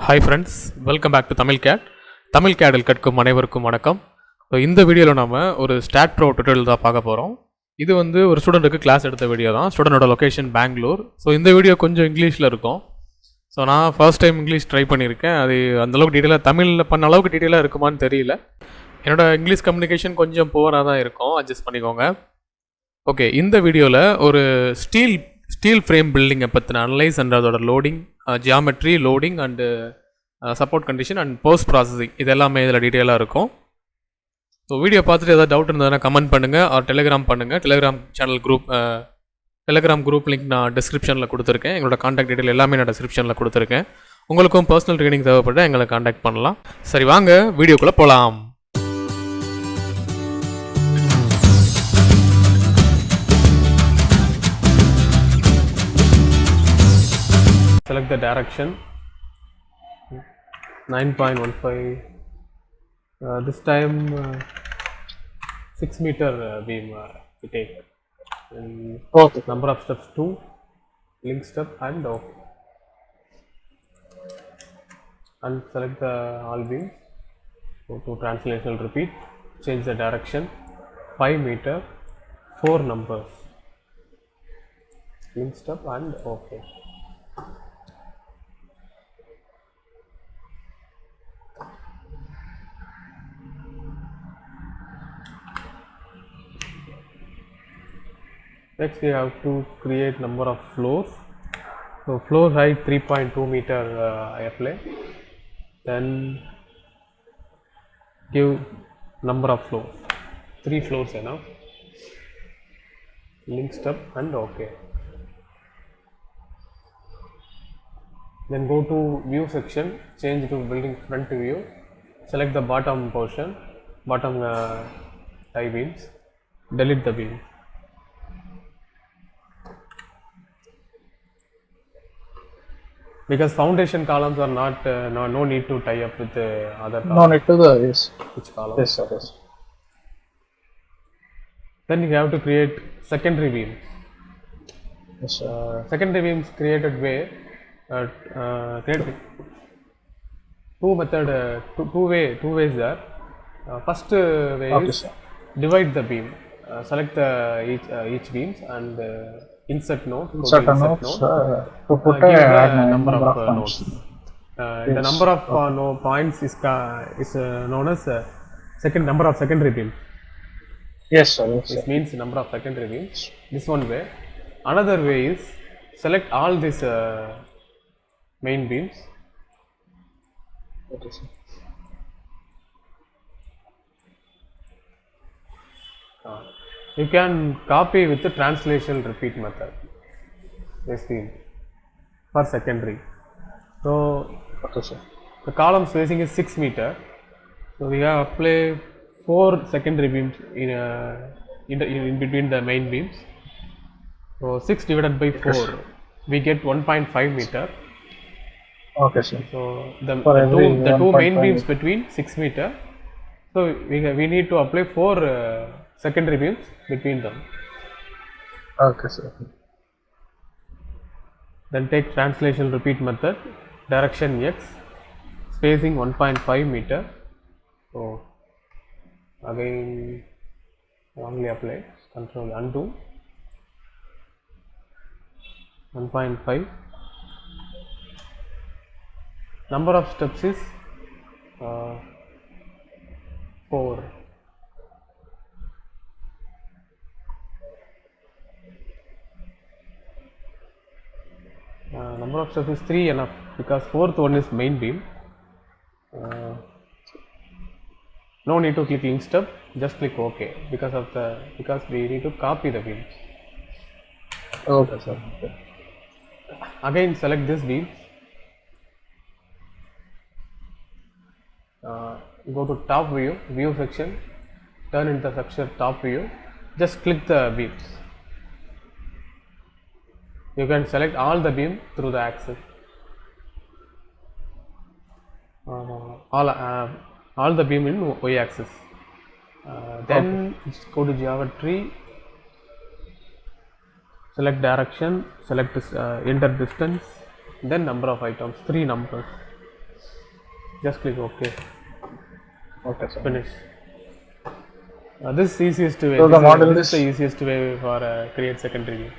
Hi friends, welcome back to Tamilcadd. Tamilcaddல் கற்கும் அனைவருக்கும் வணக்கம். இந்த வீடியோவில் நாம் ஒரு STAADPRO tutorial தான் பார்க்க போகிறோம். இது ஒரு ஸ்டூடெண்ட்டுக்கு கிளாஸ் எடுத்த வீடியோ தான். ஸ்டூடெண்டோட லொக்கேஷன் பெங்களூர். ஸோ இந்த வீடியோ கொஞ்சம் இங்கிலீஷில் இருக்கும். ஸோ நான் ஃபர்ஸ்ட் டைம் இங்கிலீஷ் ட்ரை பண்ணியிருக்கேன். அது அந்தளவுக்கு டீட்டெயிலாக தமிழில் பண்ண அளவுக்கு டீட்டெயிலாக இருக்குமான்னு தெரியல. என்னோடய இங்கிலீஷ் கம்யூனிகேஷன் கொஞ்சம் புவராக தான் இருக்கும், அட்ஜஸ்ட் பண்ணிக்கோங்க. ஓகே, இந்த வீடியோவில் ஒரு ஸ்டீல் ஃப்ரேம் பில்டிங்கை பற்றின அனலைஸ் அண்ட் அதோட loading, geometry, loading and support condition and post processing இது எல்லாமே இதில் டீட்டெயிலாக இருக்கும். ஸோ வீடியோ பார்த்துட்டு ஏதாவது டவுட் இருந்ததுன்னா கமெண்ட் பண்ணுங்கள், ஆர் டெலிகிராம் பண்ணுங்கள். டெலிகிராம் குரூப் லிங்க் நான் டிஸ்கிரிப்ஷனில் கொடுத்துருக்கேன். எங்களோட காண்டாக்ட் டீட்டெயில் எல்லாமே நான் டிஸ்கிரிப்ஷனில் கொடுத்துருக்கேன். உங்களுக்கும் பர்சனல் ட்ரைனிங் தேவைப்பட்டால் எங்களை காண்டாக்ட் பண்ணலாம். சரி, வாங்க வீடியோக்குள்ளே போகலாம். Select the direction 9.15. This time 6 meter beam we take. Okay. Number of steps 2, link step and okay. And select the all beams. Go to translational repeat. Change the direction 5 meter, 4 numbers. Link step and okay. Next we have to create number of floors. So floor height 3.2 meter apply. Then give number of floors. 3 floors enough. Link step and okay. Then go to view section, change to building front view. Select the bottom portion, bottom tie beams. Delete the beam. Because foundation columns are not no need to tie up with other columns. No need to the yes. Which column? Yes, sir. Yes. Then you have to create secondary beams. Yes, sir. Secondary beams created where create two ways there. First way Okay, is sir. divide the beam. Select each beams and insert node. Insert a node to put a number of nodes. nodes. Yes. The number of points is known as number of secondary beams. Yes, sir. Yes, This sir. means number of secondary beams. This one way. Another way is select all these main beams. Okay, sir. You can copy with the translational repeat method. This beam for secondary. So Okay, sir. the column spacing is 6 meter. So we have apply 4 secondary beams in between the main beams. So 6 divided by 4, Yes. we get 1.5 meter. Okay, sir. So the two 1.5 main beams meter. between 6 meter. So we need to apply 4 secondary beams between them. Okay, sir. Then take translation repeat method, direction x, spacing 1.5 meter. So again wrongly apply, control undo. 1.5. Number of steps is 4. Number of steps is 3 enough because 4th one is main beam. No need to click link step, just click OK because we need to copy the beam. Okay, sir. Okay. Again select this beam. Go to top view section, turn into the section top view. Just click the beams. You can select all the beam through the axis. All the beam in y axis. Then go to geometry, select direction, select enter distance, then number of items, 3 numbers. Just click OK. Okay, sir. Finish. This is easiest way. So the model This is is the easiest way for create secondary view.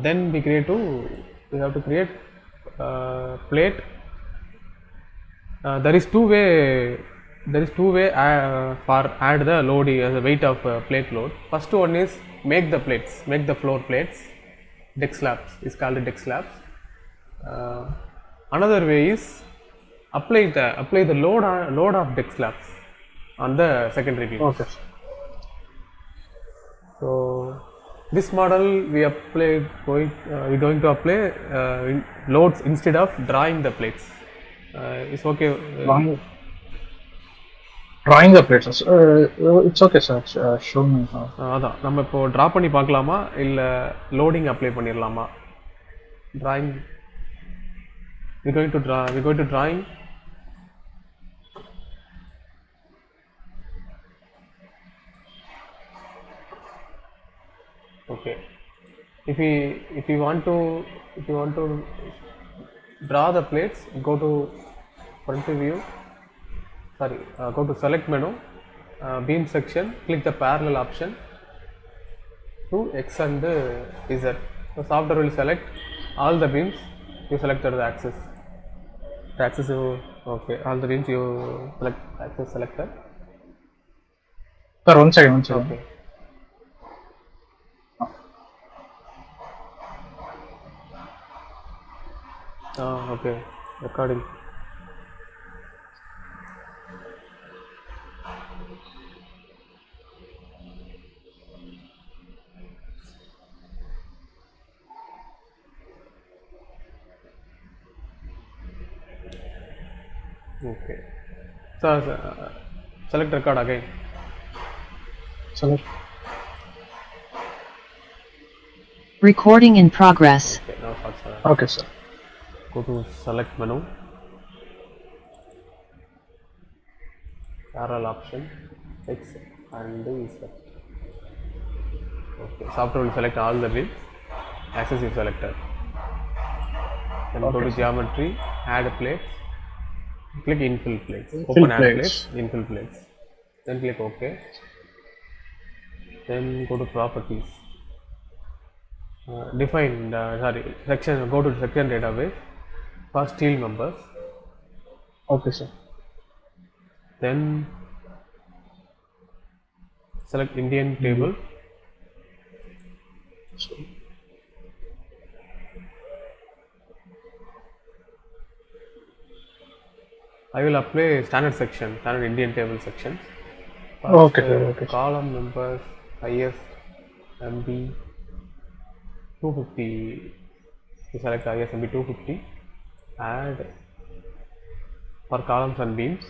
Then we have to create plate. There is two way for add the loading as a weight of plate load. First one is make the floor plates. Deck slabs is called deck slabs. Another way is apply the load of deck slabs on the secondary beams. okay, sir. So this model we're going to apply loads instead of drawing the plates. It's okay. Drawing the plates. It's okay, sir. Show me how. அதான் நம்ம இப்போ draw பண்ணி பார்க்கலாமா இல்லை loading apply பண்ணிடலாமா? drawing we're going to drawing. Okay, if you want to draw the plates, go to front view, go to select menu, beam section, click the parallel option to X and Z. So software will select all the beams. You selected the axis. Okay, all the beams you select axis selected. Sir, one second. Okay. Okay, recording. Okay, so select record again. Select. Recording in progress. Okay, now start select. Okay, sir. Go to select menu, parallel option, X and Z. Okay, software will select all the beams. Axis is selected. Then go to geometry, add plates, click infill plates, open add plates, infill plates. Then click OK. Then go to properties. Define section. Go to section database. First steel members. Okay, sir. Then select Indian table. I will apply standard Indian table section. First, Okay, sir. Okay. Column numbers ISMB 250. You select ISMB 250. Add for columns and beams.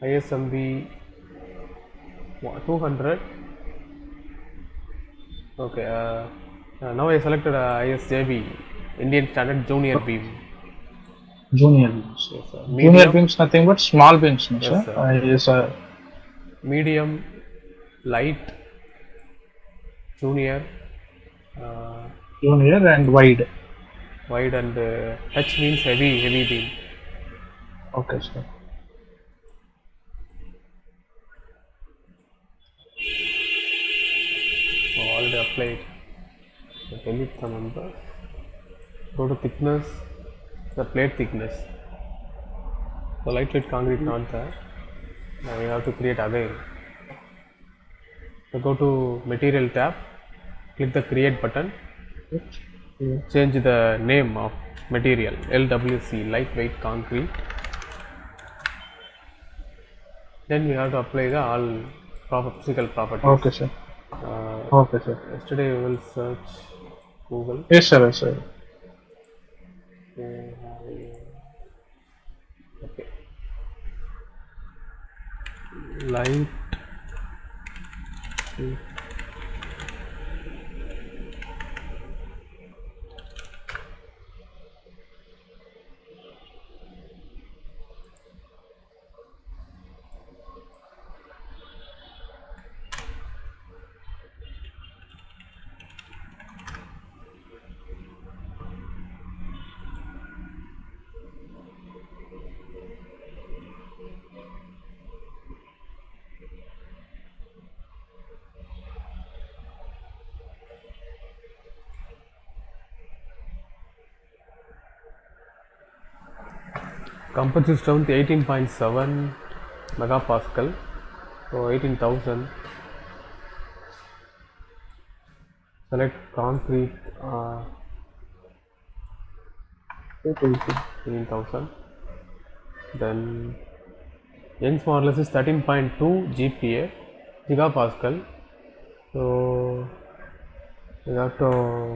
ISMB 200. Okay. Now I selected ISJB, Indian Standard Junior Beam. Junior beams. Yes, sir. Junior beams, nothing but small beams, no, Yes, sir. Yes, sir. Medium, light, junior, Junior and wide. wide, and H means heavy beam. Okay, sir. Already applied. So delete the number. Go to thickness, the plate thickness. The lightweight concrete not there. Now we have to create again. So go to material tab, click the create button, change the name of material LWC, lightweight concrete. Then we have to apply the all physical properties. Okay, sir. Okay, sir. Yesterday we will search Google. Yes, sir. Yes, sir. Okay. Light. Composite strength 18.7 megapascal, so 18,000. Select concrete, 18,000. Then Young's modulus is 13.2 GPa gigapascal, so we have to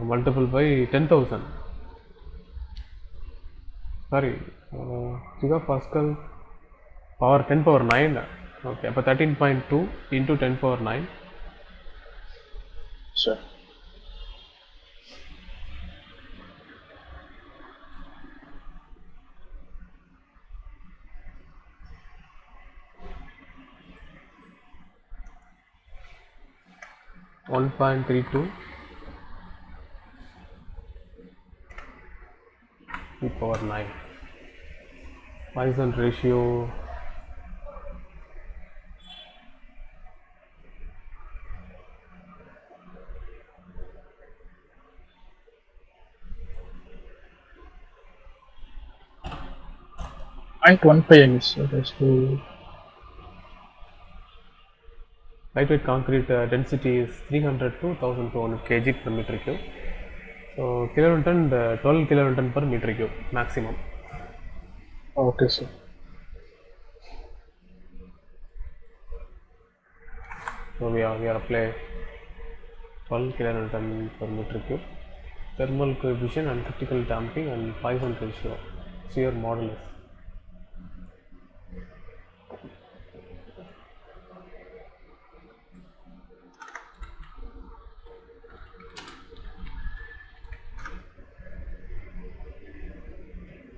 multiple by 10,000. Sorry, gigapascal power 10 power 9. Okay, but 13.2 into 10 power 9. Sure. One 1.32 e power 9. Poisson ratio 0.15, I guess. So that's the lightweight concrete density is 300 to 1200 kg per meter cube. So kilonewton 12 kilonewton per meter cube maximum. okay, sir. So we are apply 12 kilonewton per meter cube. Thermal coefficient and critical damping and Poisson ratio, shear modulus.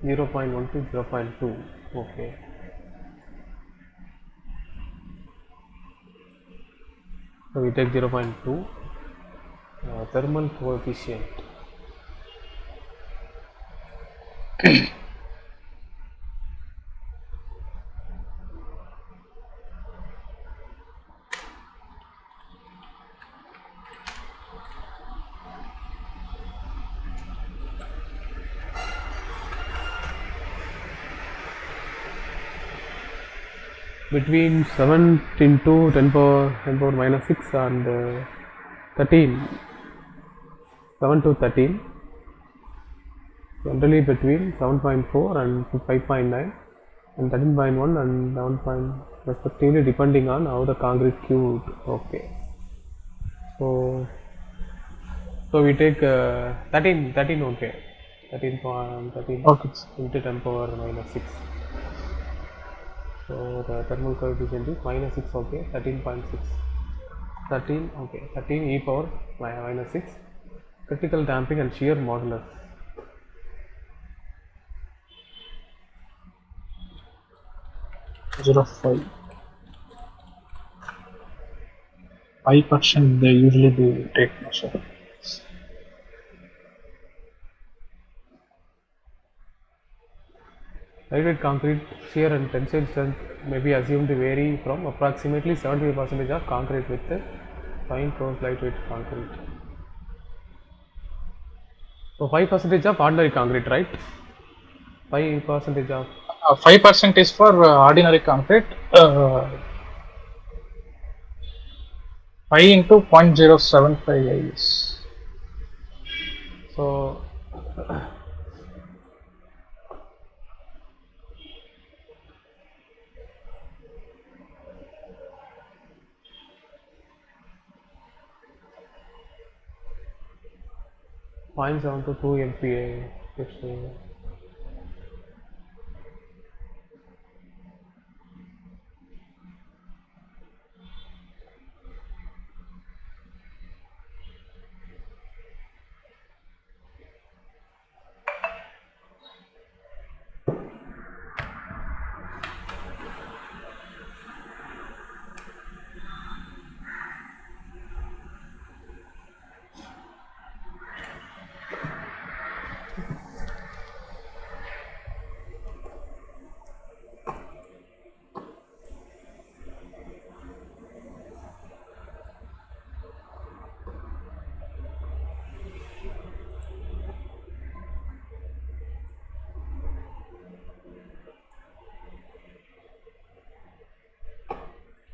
Zero 0.1 to 0.2. Okay. So we take 0.2 thermal coefficient. Between 7 into 10 power minus 6 and 13, 7 to 13, generally between 7.4 and 5.9 and 13.1 and 11. Respectively, depending on how the concrete cubed. Okay, so we take 13 okay, 13 Okay. into 10 power minus 6. So the thermal coefficient is minus 6, okay, 13.6, 13, okay, 13 e power minus 6, critical damping and shear modulus. Zero 5. 5% they usually do take, no, sir. Lightweight concrete shear and tensile strength may be assumed to vary from approximately 75% of concrete with fine coarse lightweight concrete. So 5% of ordinary concrete, right? 5% of 5% is for ordinary concrete. 5 into 0.075, I guess. so 0.7 to 2 MPa.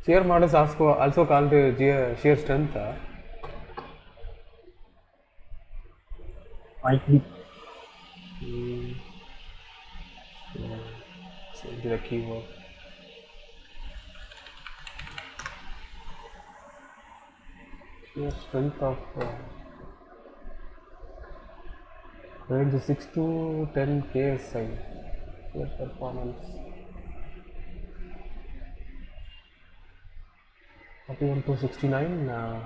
Shear mod is also called shear strength. Might be. So the keyword. Shear strength of range 6 to 10 KSI. Shear performance. 41 to 69. Uh,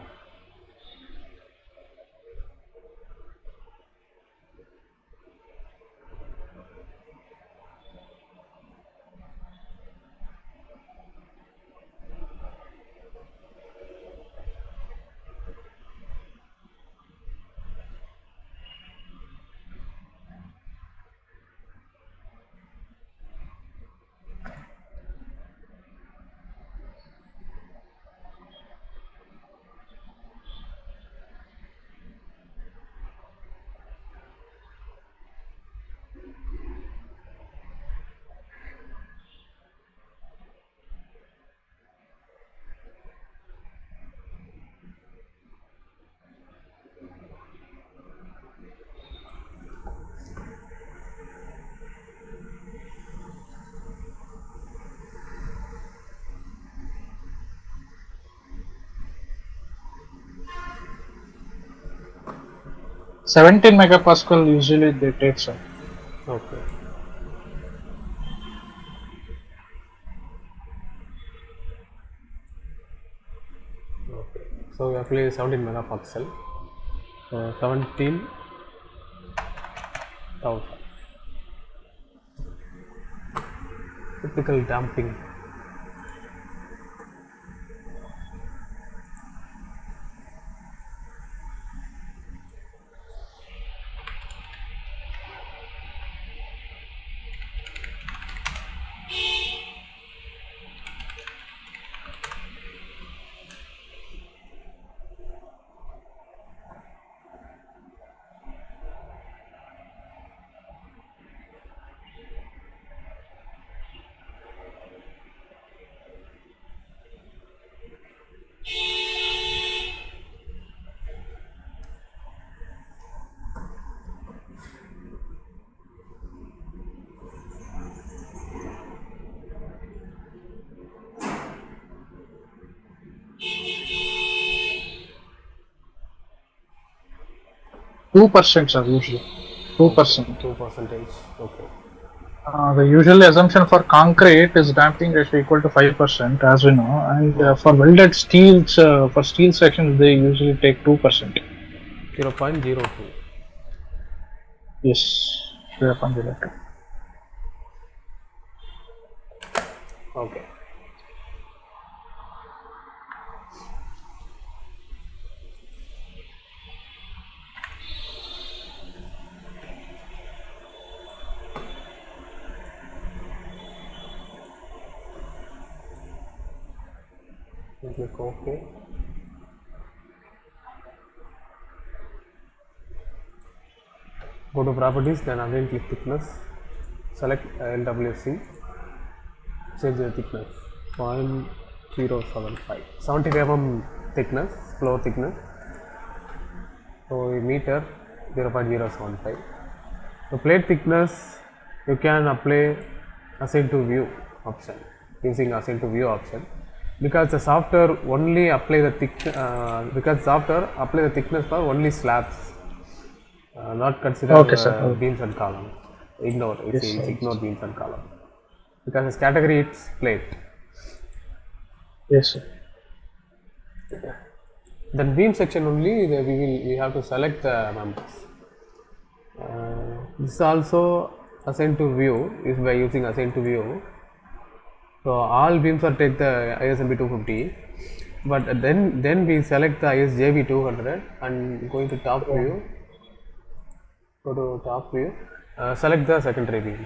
17 megapascal usually they take, sir. Okay. Okay. So we apply 17 megapixel. 17,000. Typical damping. Two percent, sir, usually. 2%. 2%. Okay. The usual assumption for concrete is damping ratio equal to 5%, as we know, and for welded steels, for steel sections, they usually take 2%. 0.02. Yes, 0.02. Okay. Click OK. Go to properties, then again click thickness. Select LWC. Change the thickness. 0.075. 75 mm thickness, floor thickness. So meter 0.075. So plate thickness, you can apply assign to view option using assign to view option, because the software only apply the thickness for only slabs, not consider Okay, sir. Okay. beams and columns. Ignore Yes, it's sir. ignore beams and columns because its category it's plate. Yes, sir. Then beam section only we have to select the members. This is also assign to view is by using assign to view. So all beams are take the ISMB 250, but then we select the ISJB 200 and going to top view. Go to top view. Select the secondary beams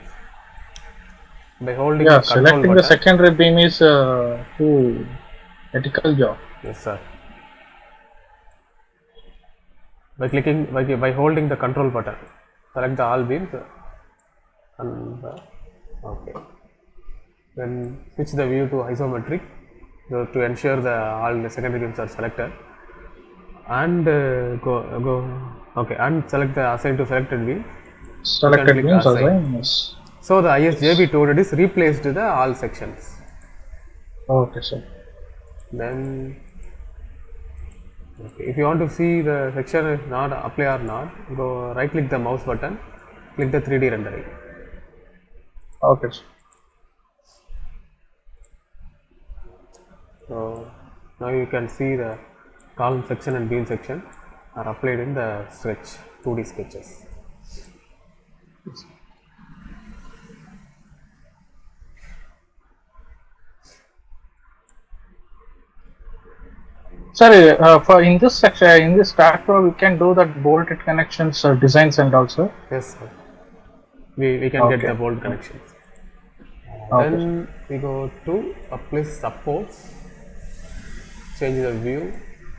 by holding the control selecting button. the secondary beam is too critical job. Yes, sir. By holding the control button, select the all beams and okay. Then switch the view to isometric. So to ensure all the secondary beams are selected, and go okay, and select the assign to selected beam. Selected click beams assign. assign. Yes. So the ISJB total is replaced the all sections. Okay, sir. Then okay, if you want to see the section is not apply or not, go right click the mouse button, click the 3D rendering. Okay, sir. So now you can see the column section and beam section are applied in the sketch 2D sketches. Sorry, for in this section, in this STAADPRO, we can do that bolted connections, designs, and also. Yes, sir. We can get Okay. the bolt connections. Okay. Then we go to apply supports, change the view,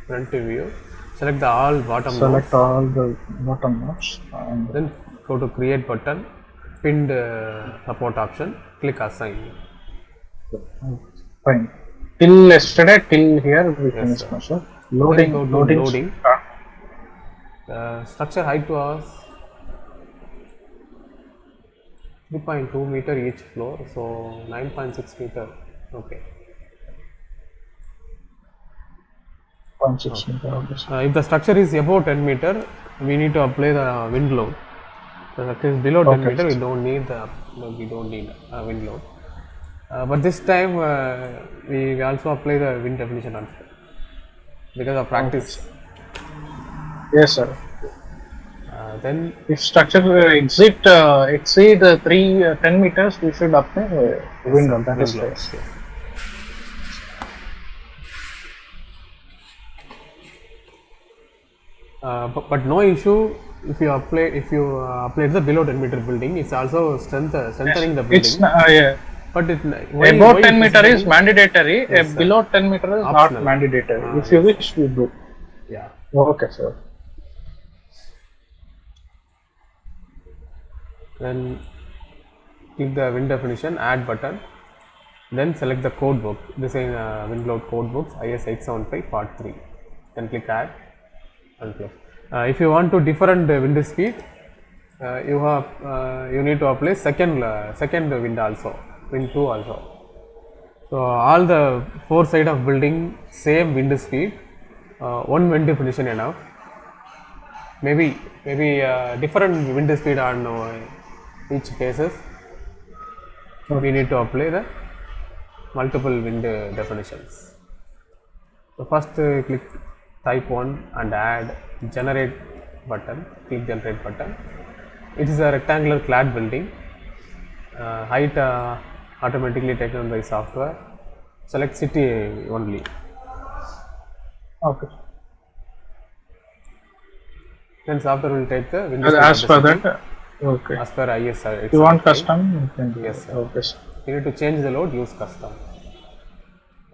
front view, select the all bottom Select nodes, all the bottom nodes. And then go to create button, pinned support option, click assign. fine. Till yesterday, till here, we Yes, finished, sir. no, sir. Loading, Then go to loading. Structure height was 3.2 meter each floor, so 9.6 meter. Okay. 0.6 meter. Okay, sir. If the structure is above 10 meter, we need to apply the wind load. The structure is below 10 Okay. meter, we don't need wind load. But this time we also apply the wind definition also because of practice. Yes, sir. Then If structure exceed 10 meters, we should apply wind load. That wind is load. right. Yes. But no issue if you apply the below 10 meter building. It's also strengthening the building. It's yeah. But Above 10 meter is mandatory. Yes, sir. Below 10 meter is Optional. not mandatory. If you wish, you do. Yeah. Okay, sir. Then click the wind definition, add button. Then select the code book. This is wind load code books IS 875 part 3. Then click add and close. If you want to different wind speed, you need to apply second wind also, wind 2 also. So all the four side of building same wind speed, one wind definition enough. Maybe different wind speed on each cases. We need to apply the multiple wind definitions. So first click type 1 and add generate button, click generate button. It is a rectangular clad building, height automatically taken by software. Select city only. Okay. Then software will take the wind As speed per of the city. that, okay. As per IS. If you want custom, you can do Yes, it. sir. Okay, sir. You need to change the load, use custom.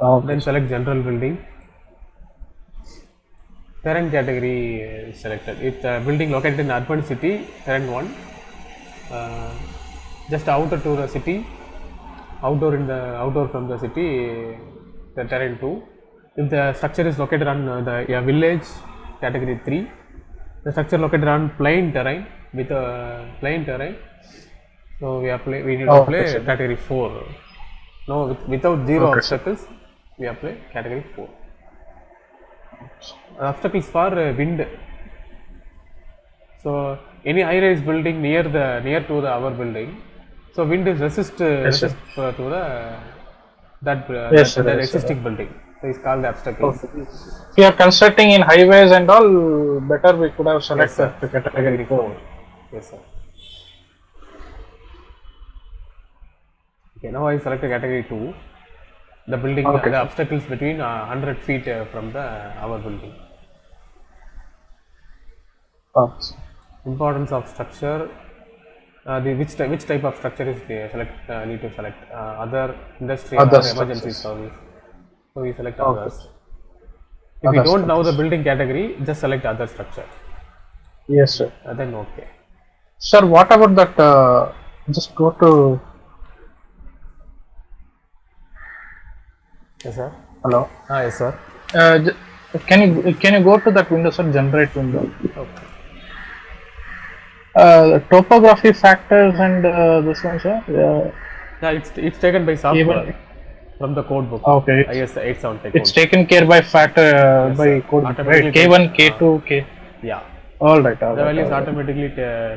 Okay. Then select general building. Terrain category is selected. If the building located in urban city, terrain 1. Just outer to the city, outdoor from the city, the terrain 2. If the structure is located on a village, category 3. The structure located on plain terrain with a plain terrain. So we need to apply category 4. No, without zero obstacles, we apply category 4. Obstacles for wind. So any high-rise building near to our building, so wind is resist to the existing building. So it's called the obstacles. Okay. If you are constructing in highways and all, better we could have selected the category 4. Yes, sir. Okay, now I selected category 2. The building, the obstacles between 100 feet from our building. Importance of structure. Which type of structure is there? Need to select other industry or emergency service. So we select others. If you don't know the building category, just select other structure. Yes, sir. Then okay. Sir, what about that? Just go to. Yes, sir. Hello. Yes, sir. Can you go to that window, sir? Generate window. Okay. Topography factors and this one, sir. Yeah, it's taken by software Even from the code book. okay, IS 875 it's code. taken care by factor Yes, by sir. code, right? Automatically K1, take, K2, K. yeah. All right, all The right, values all right. automatically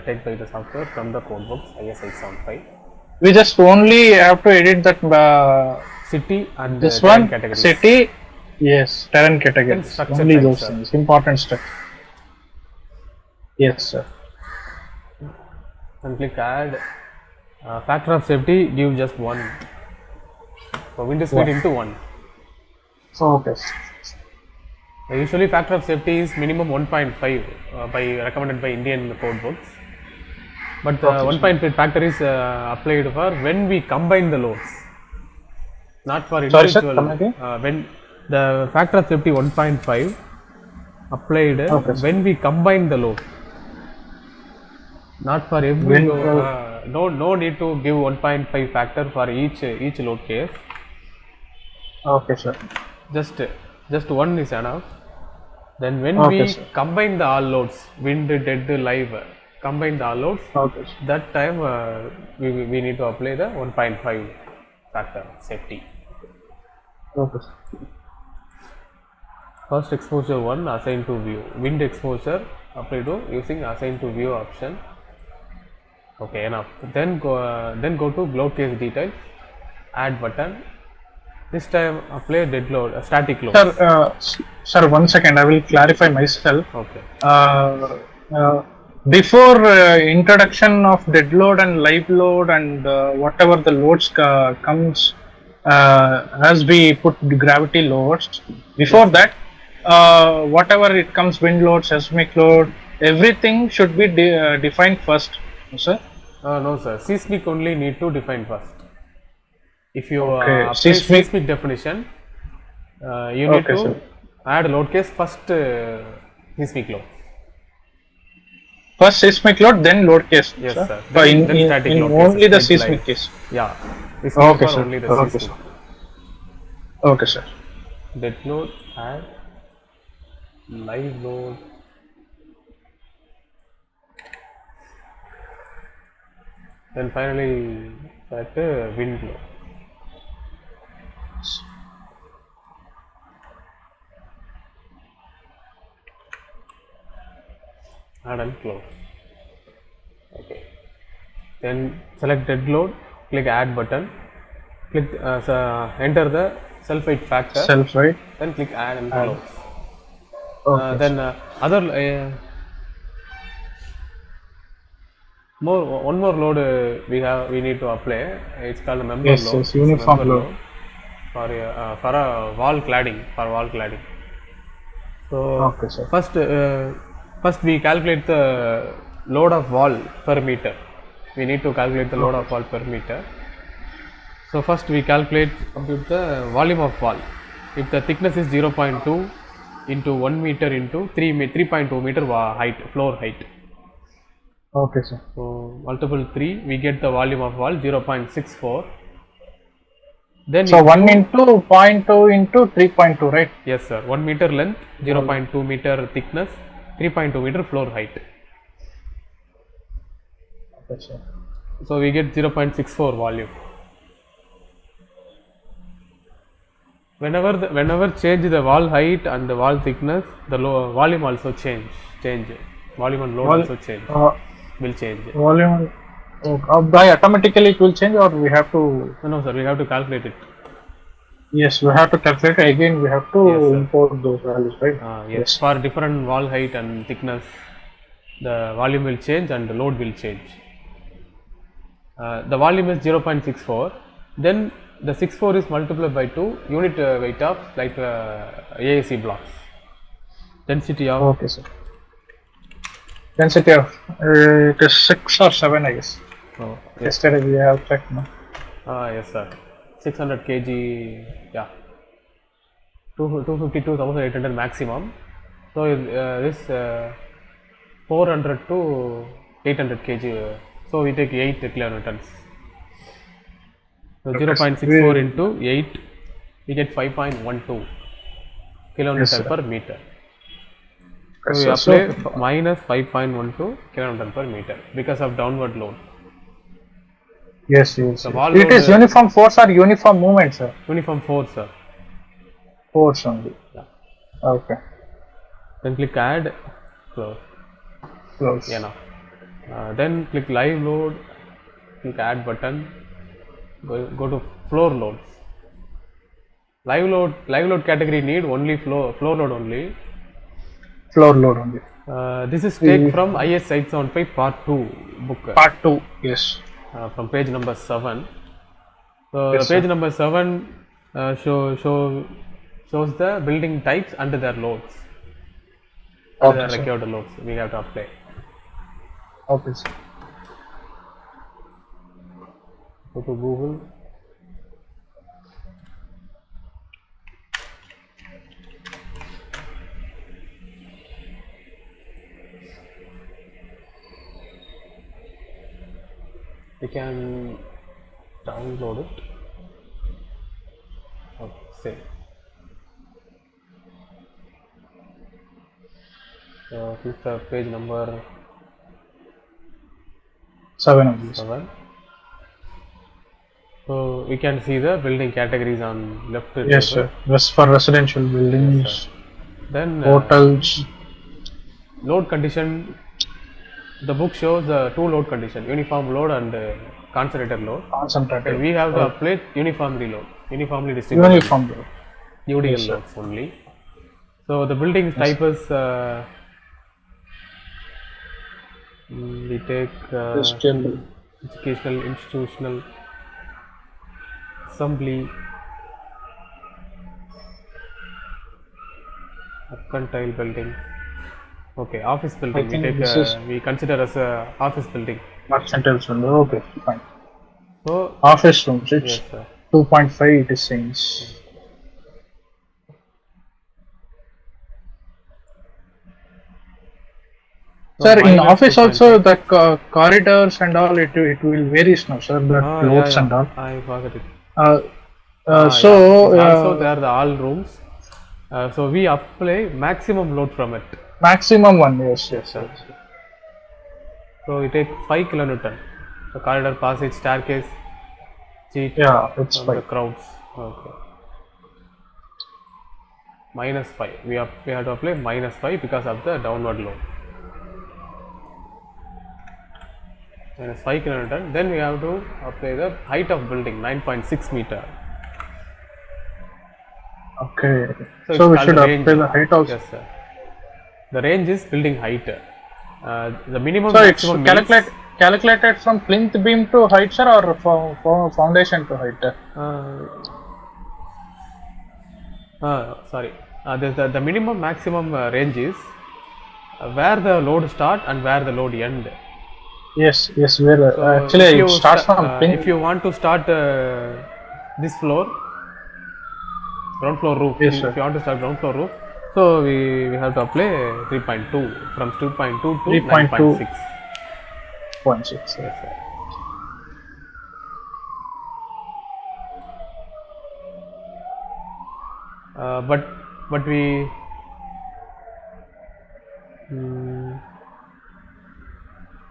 take by the software from the code books IS 875. We just only have to edit that City and this terrain one categories. city. Yes, terrain Then categories. structure Only type, those sir. things. Important stuff. Yes, sir. And click add. Factor of safety, give just 1. So window speed into 1. Okay. Usually factor of safety is minimum 1.5 by recommended by Indian code books. But the 1.5 factor is applied for when we combine the loads, not for Sorry, sir, individual. come again? When the factor of safety 1.5 applied Okay, sir. when we combine the load, not for every When, load. No need to give 1.5 factor for each load case. Okay, sir. Just one is enough. Then when Okay, we sir. combine the all loads, wind, dead, live, combine the all loads, Okay, sir. that time we need to apply the 1.5 factor safety. Okay, sir. First exposure 1 assign to view. Wind exposure apply to using assign to view option. Okay, enough. Then go to load case details, add button. This time apply dead load, static load. Sir, 1 second. I will clarify myself. Okay. Before introduction of dead load and live load and whatever the loads comes as we put gravity loads, before that whatever it comes, wind load, seismic load, everything should be defined first, sir. No, sir. Seismic only need to define first. If you Okay, apply seismic. seismic definition, you need Okay, to sir. add load case first, seismic load. First seismic load, then load case. Yes, sir. sir. So Then in static load only cases, the dead, seismic live. case. Yeah. This is Okay, for sir. only the Okay, seismic. sir. Okay, sir. Dead load, add live load. Then finally select wind load. Add and close. Okay. Then select dead load, click add button, click enter the self weight factor, Self, right? then click add and Add. close. Okay. Then other one more load we need to apply. It's called a member Yes, load. yes, It's a uniform member load. for a wall cladding, for wall cladding. So Okay, sir. first we calculate the load of wall per meter. We need to calculate the load of wall per meter. So first we compute the volume of wall. If the thickness is 0.2 into 1 meter into 3.2 meter height, floor height. Okay, sir. So multiple 3, we get the volume of wall 0.64. Then So 1 into 0.2 into 3.2, right? Yes, sir. 1 meter length, 0.2 meter thickness, 3.2 meter floor height. Okay, sir. So we get 0.64 volume. Whenever change the wall height and the wall thickness, the volume also change. Volume and load also change. Will change. Volume by automatically it will change, or we have to? No, sir. We have to calculate it. Yes, we have to calculate again. We have to Yes, sir. import those values, right? Yes. For different wall height and thickness, the volume will change and the load will change. The volume is 0.64. Then the 64 is multiplied by 2 unit weight of like AAC blocks. Density of Okay, sir. Density of it is 6 or 7, I guess. yes. Yesterday we have checked, no? Yes, sir. 600 kg, yeah. 252,800 maximum. So this 400 to 800 kg. So we take 8 kilonewtons. So Okay, 0.64 into 8 we get 5.12 kilonewton Yes, sir. per meter. So Yes, we sir. apply So, minus 5.12 kilonewton per meter because of downward load. yes, yes, The yes. wall It load is uniform force or uniform movement, sir? uniform force, sir. Force only. Yeah. Okay. Then click add, close. Close. Yeah, now. Then click live load, click add button, go to floor loads. Live load category need only floor load only. Floor load only. This is take from IS 875 part 2 book, Part 2. Yes. from page number 7. So Yes, page sir. number 7 shows the building types and their loads, and Okay, their sir. required loads we have to apply. Okay, sir. Go to Google. We can download it. Okay, save. Click the page number 7 only. 7. So we can see the building categories on left Yes, table. sir. For residential buildings, Yes, then hotels. load condition. The book shows the two load condition: uniform load and concentrated load. So Concentrated. we have to apply uniformly distributed Uniform load. UDL Yes, sir. loads only. So the building type is we take Industrial. educational, institutional, assembly, mercantile building. Okay, office building. We think take this is- we consider as a office building. Mercantile only. Okay, fine. So Office rooms. It's yes, sir. 2.5. It is saying. So Sir, in minus office 2.5. also the corridors and all it will vary now, sir. The loads and all. I forgot it. So Also there are the all rooms. So we apply maximum load from it. maximum one. Yes, yes, Sir. yes. So we take 5 kilonewton. The corridor, passage, staircase, seat, Yeah, it's the fine. crowds. Okay. Minus 5. We have to apply minus 5 because of the downward load. Minus 5 kilonewton. Then we have to apply the height of building 9.6 meter. Okay. So So we it's should called apply range. the height also. Yes, sir. The range is building height. The minimum So it's maximum means, calculated from plinth beam to height, sir, or from foundation to height? sorry. The minimum maximum range is where the load start and where the load end. Yes, yes. Where So actually if it you starts from plinth. if you want to start this floor, ground floor roof. Yes, If sir. you want to start ground floor roof, so we have to apply 3.2 from 2.2 to 3.2. 9.6. 0.6. Yes, sir. But we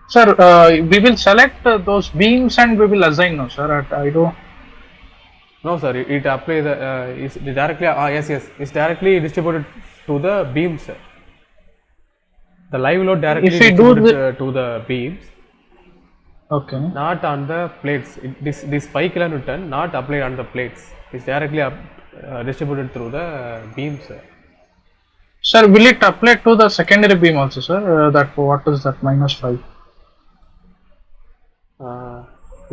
Sir, we will select those beams and we will assign now, sir. I don't. no, sir. It apply the is directly. Yes, it's directly distributed to the beams, sir. The live load directly If we do distributed to the beams, Okay. not on the plates. This 5 kilonewton not applied on the plates. It's directly distributed through the beams, sir. Sir, will it apply to the secondary beam also, sir? That what is that -5?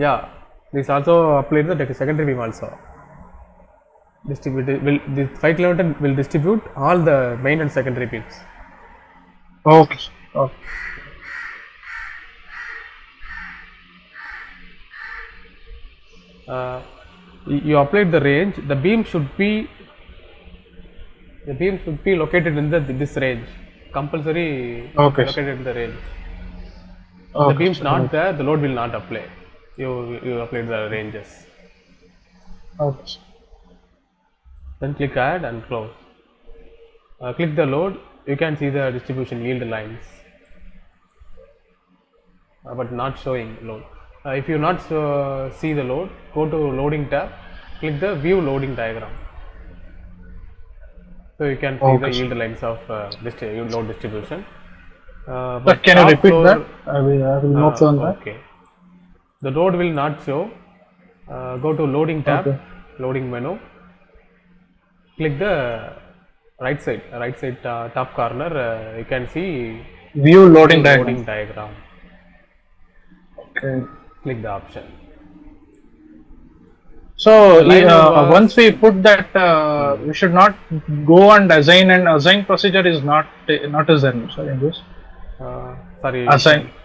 Yeah, this also applied the secondary beam also. This 5 kilonewton will distribute all the main and secondary beams. Okay. Okay. You applied the range. The beam should be located in this range. Compulsory Okay. located in the range. Okay, The beams sir. not there, the load will not apply. You applied the ranges. Okay. then click add and close. Click the load, you can see the distribution yield lines, but not showing load. If you not see the load, go to loading tab, click the view loading diagram. So you can see the yield lines of load distribution. But can you repeat that? I will note on that. Okay. The load will not show. Go to loading tab, loading menu. Click the right side top corner. You can see view loading diagram. Okay. Click the option. So once we put that, we should not go and assign, and assign procedure is not assign. Sorry, in this. Sorry.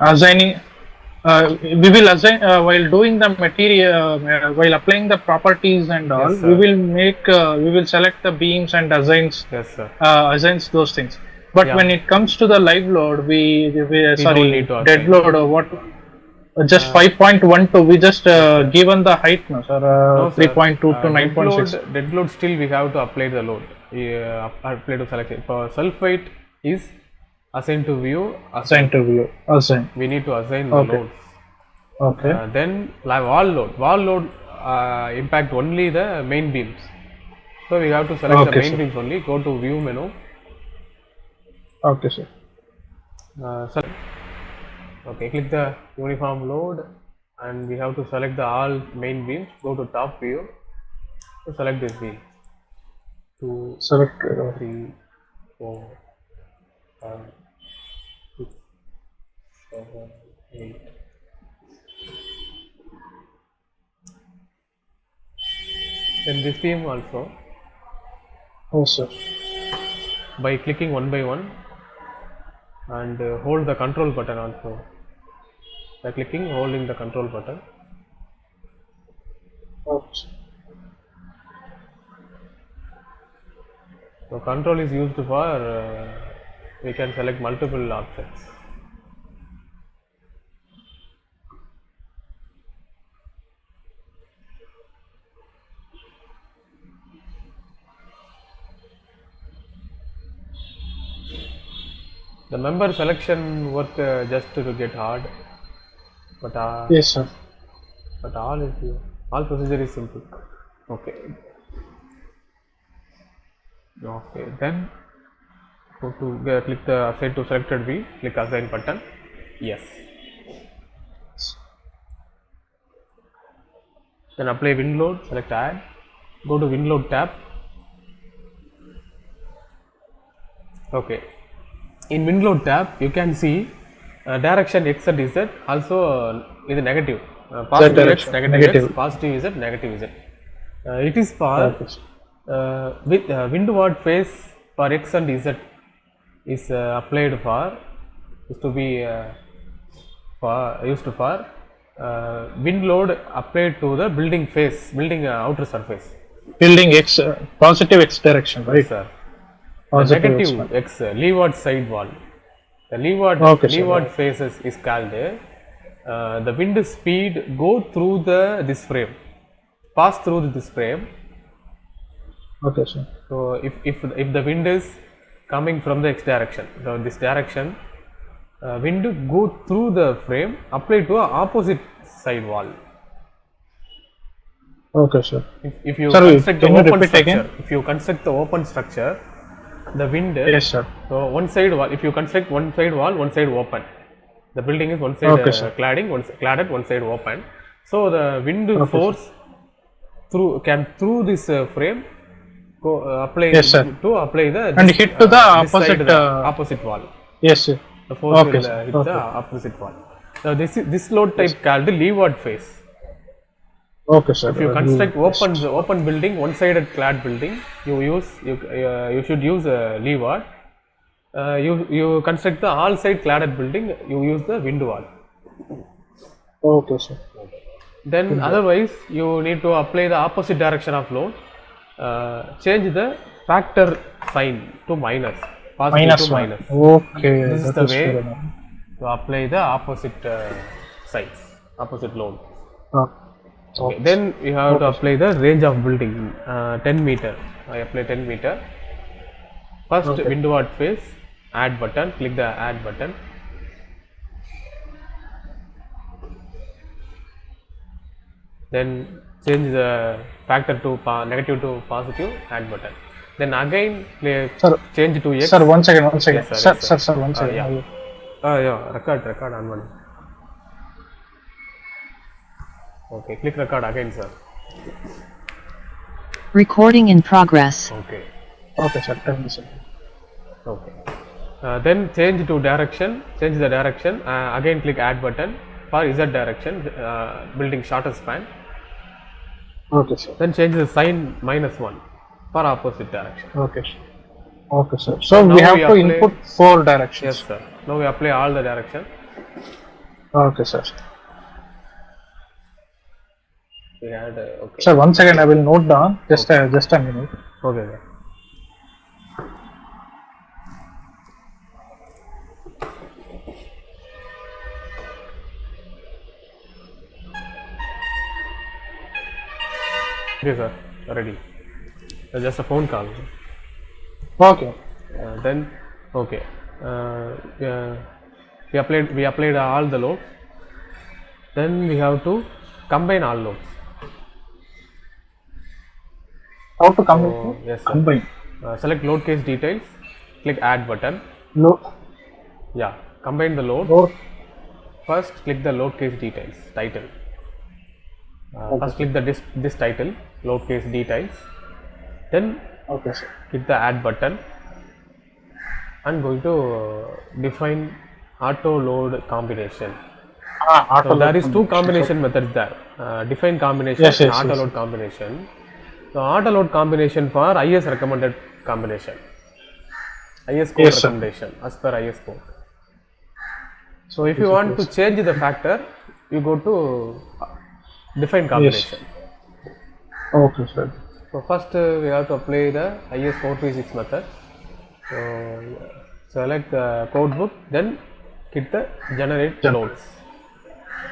Assigning. We will assign while doing the material, while applying the properties and all. Yes, we will select the beams and assigns. Yes, sir. Assigns those things. But when it comes to the live load, we don't need to dead load or what? Just 5.12. We just given the height, no, sir. 3.2 to 9.6. Dead load still we have to apply the load. Apply to select it. For self weight is assign to view. Assign. We need to assign the loads. Okay. Then wall load. Wall load impact only the main beams. So we have to select the main beams only. Go to view menu. Okay, sir. Okay, click the uniform load, and we have to select the all main beams. Go to top view to select this beam. 2, select 3, 4, 5, 6, 7, 8. Then this beam also. Oh, sir. By clicking one by one, and hold the control button also. By holding the control button. Oops. So control is used for we can select multiple objects. The member selection work just to get hard, but yes, sir. But all procedure is simple. Okay. Okay. Then go to click the assign to selected view. Click assign button. Yes. Then apply wind load. Select add. Go to wind load tab. Okay. In wind load tab, you can see direction x and z also is negative. Positive x, negative x, positive z, negative z. It is for with windward phase for x and z is applied for is to be used for wind load applied to the building face, building outer surface. Building x, positive x direction, right? Yes, sir. Negative x, leeward side wall. The leeward phases is called the wind speed go through this frame, pass through this frame. Okay, sir. So if the wind is coming from the x direction, so this direction, wind go through the frame, apply to a opposite side wall. Okay, sir. If you construct the open structure, if you construct the open structure, the wind. Yes, sir. So one side wall. If you construct one side wall, one side open. The building is one side cladded, one side open. So the wind force through this frame go apply to apply the and hit to the opposite opposite wall. Yes, sir. The force will hit the opposite wall. Now this load type called the leeward phase. Okay, sir. If you construct open building, one-sided clad building, you should use a leeward. You construct the all-side cladded building, you use the wind wall. Okay, sir. Then otherwise, you need to apply the opposite direction of load. Change the factor sign to minus, positive to minus. Okay. This is the way to apply the opposite sides, opposite load. Okay. Then you have to apply the range of building 10 meter. I apply 10 meter. First Okay. windward face, add button, click the add button. Then change the factor to negative to positive, add button. Then again Sir, change to x. sir, one second, one second. Yes, sir, Sir, yes, sir, sir, one second. yeah. Yeah, record on one. Okay, click record again, sir. Recording in progress. Okay. Okay, sir, tell me, sir. Okay. Then change to direction. Change the direction. Again click add button for z direction. Building shorter span. Okay, sir. Then change the sign -1 for opposite direction. Okay, sir. Okay, sir. So Now we have we to apply- input 4 directions. Yes, sir. Now we apply all the direction. Okay, sir. We had okay. Sir, one second, I will note down. Just a minute. Okay, sir. Okay, sir. Ready. Just a phone call. Okay. Then okay. Yeah, we applied all the loads. Then we have to combine all loads. How to combine? Yes, sir. Combine. Select load case details. Click add button. Yeah, combine the load. Load. First click the load case details title. First click the this title, load case details. Then Okay, sir. click the add button and going to define auto load combination. Auto So there load is two combination methods there. Define combination Yes, and yes, auto yes. load combination. So auto load combination for IS recommended combination. IS code Yes, sir. recommendation as per IS code. So if you want to change the factor, you go to define combination. Okay, sir. So first we have to apply the IS 436 method. So select the code book, then hit the generate loads.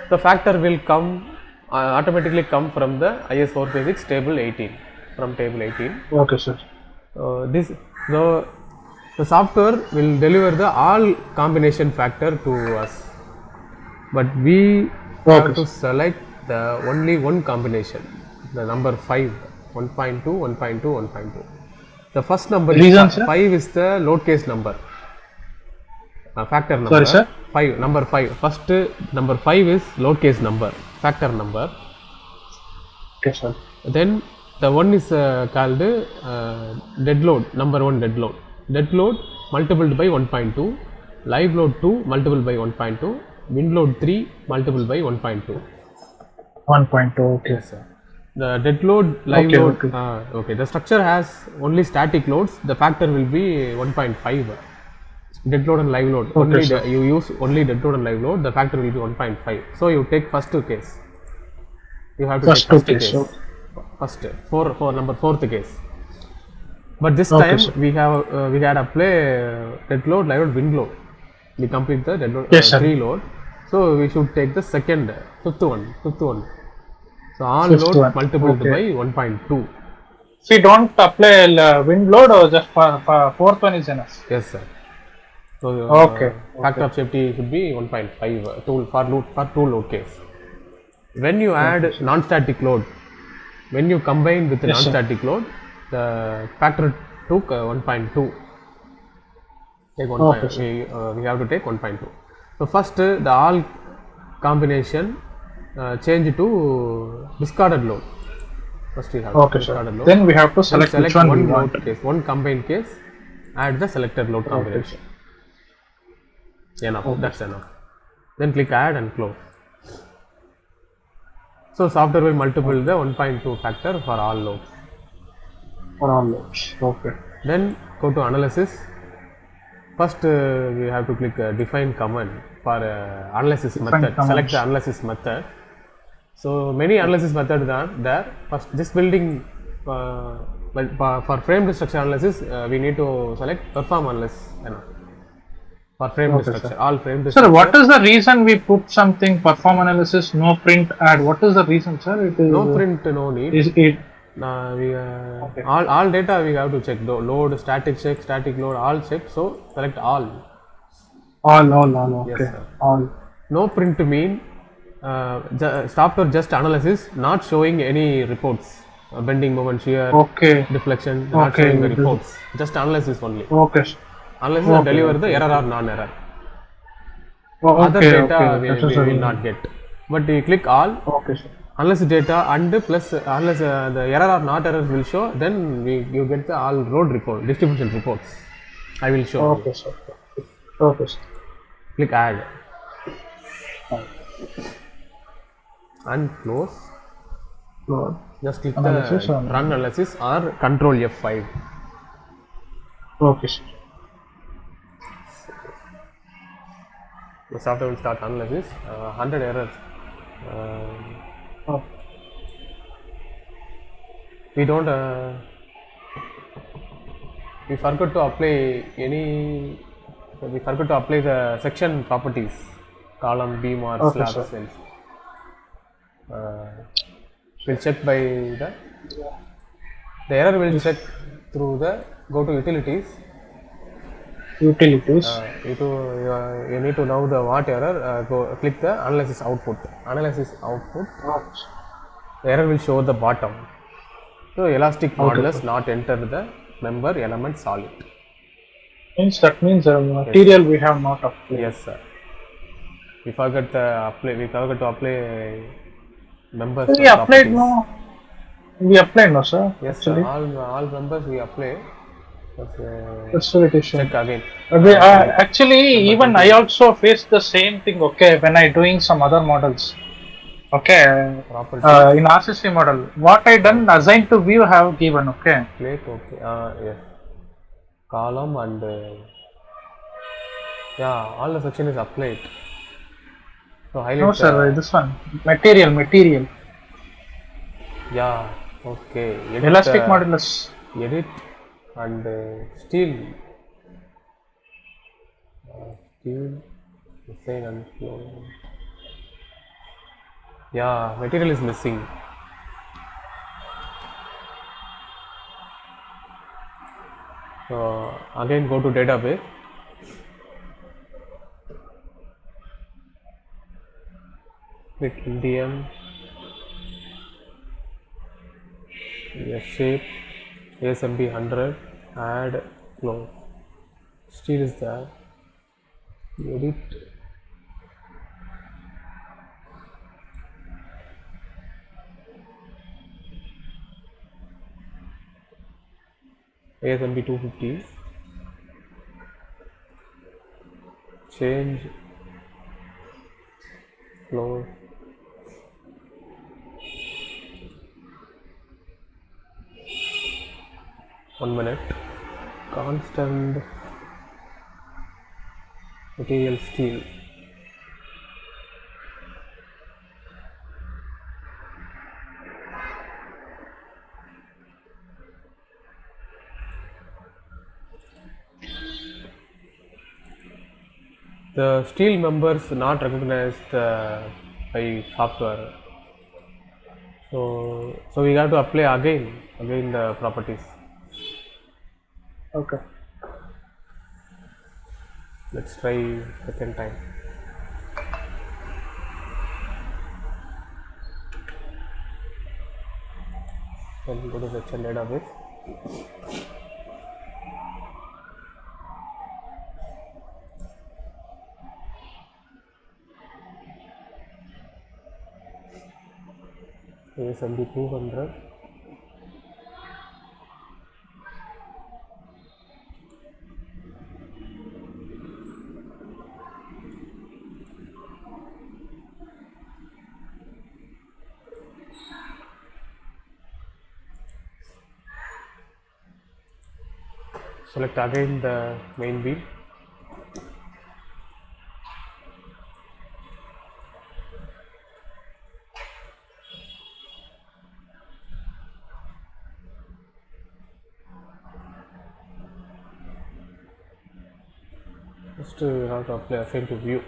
The factor will come automatically come from the IS 436 table 18, from table 18. Okay, sir. The software will deliver the all combination factor to us, but we have to select the only one combination, the number 5, 1.2, 1.2, 1.2. The first number Reason, is sir? 5 is the load case number, factor number. Sorry, sir? 5, number 5. First number 5 is load case number, factor number. Okay, sir. Then the one is called dead load, number 1 dead load. Dead load multiplied by 1.2, live load 2 multiplied by 1.2, wind load 3 multiplied by 1.2. 1.2. Okay. Yes, sir. The dead load, live Okay, load. okay. Okay. The structure has only static loads. The factor will be 1.5. Dead load and live load. Okay, Only sir. you use only dead load and live load. The factor will be 1.5. So you take first case. You have to First take first case, case. okay. First for number 4th case. But this Okay, time sir. we had apply dead load, live load, wind load. We complete the dead load, Yes, sir. 3 load. So we should take the fifth one. So all Fifth load one, multiplied okay. by 1.2. So you don't apply wind load, or just for fourth one is enough? Yes, sir. So Okay, factor of safety should be 1.5 for two load case. When you add non-static load, when you combine with the Yes, sir. non-static load, the factor took 1.2. Take 1. Okay, We have to take 1.2. So first the all combination change to discarded load. First we have Okay, sir. discarded load. Then we have to Then select which one we one want. load case, one combined case, add the selected load combination. Enough, that's enough. Then click add and close. So software will multiply the 1.2 factor for all loads. For all loads. Okay. Then go to analysis. First we have to click define command for analysis method. commands. Select the analysis method. So many analysis methods are there. First this building for frame structure analysis we need to select perform analysis. For frame structure, all frame structure. Sir, what is the reason we put something perform analysis, no print add? What is the reason, sir? It is No print, no need. Is it Okay. All data we have to check. Load, static check, static load, all check. So select all. All. Yes, Okay. sir. All. No print mean stop or just analysis, not showing any reports. Bending moment, shear, Okay. deflection, not Okay. showing the reports. Just analysis only. Okay. Analysis and Okay. deliver the Okay. error Okay. or non-error. Other Okay. data Okay. That is we will not get. But you click all. okay, sir. Unless data and plus unless the error or not error will show, then you get the all road report distribution reports. I will show. Okay, sir. Okay, sir. Click add Fine. and close. Load. Just click Analysis the and- run analysis or control F5. Okay, sir. The software will start analysis. 100 errors. Oh. We don't. We forgot to apply any. We forgot to apply the section properties, column, beam, or Okay, slab sir. cells. We'll check by the error will check through the go to utilities. Utilities. You need to know the what error. Go click the analysis output. Analysis output. Okay. The error will show the bottom. So elastic Okay, modulus sir. not enter the member element solid. That means material we have not applied. Yes, sir. We forgot to apply members. We applied no. We applied no, sir. Yes, Actually. sir. All members we apply. That's what it is. Check again. Actually, even I also faced the same thing. Okay, when I doing some other models. Okay, Property. in RCC model, what I done assign to view have given. Okay. Plate. Okay. Yes. Column and yeah, all the section is applied. So highlight. No, sir. This one material. Yeah. Okay. Edit, Elastic modulus. Edit and steel. Steel. Design and flow. Yeah, material is missing. So again go to database. Click Indian. Yes, shape. ASMB 100. Add. Close. Steel is there. Edit. ASMB 250. Change. Close. One minute. Constant material steel. The steel members not recognized by software. So we have to apply again the properties. Okay. Let's try second time. Then go to section database. ASMB 200. Select again the main beam. Just have to apply assign to view.